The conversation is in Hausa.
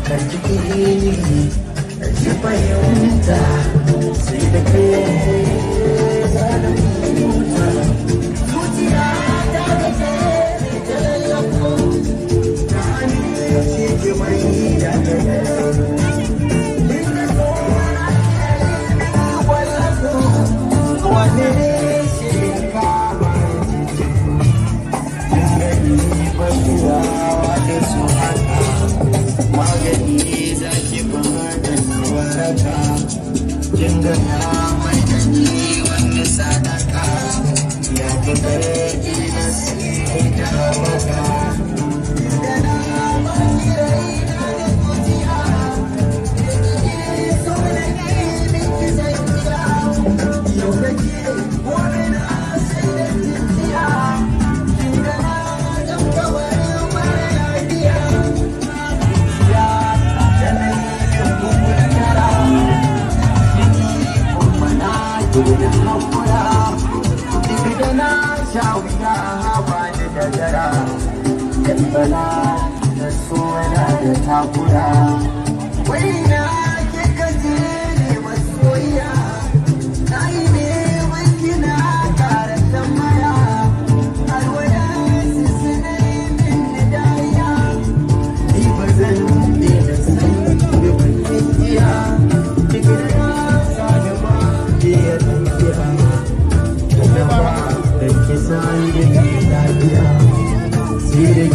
kan ciki ji fahimta sai da kai zanen mutu zuciya ta da ke da lallafo ta hanyar ce ke mai da ke inda tsohon ake wallazo wane shi kama jiki bashirawa da su haka magani zaki bada waraka jinga na mai gani wani sadaka ya fi karfi na sai da waka da na mai rai na da zuciya so da ke miki zai biya yau da ke wani na sai da zuciya jinga na jan kawai Bala da suna da takura wai na ke gaje ne masoya na yi ne wani na kara tambaya har waya su suna yi min daya ni ba zan da san da bakin jiya cikin rasa da ba ke ya tafiya da ba da kisa da ke lafiya sai da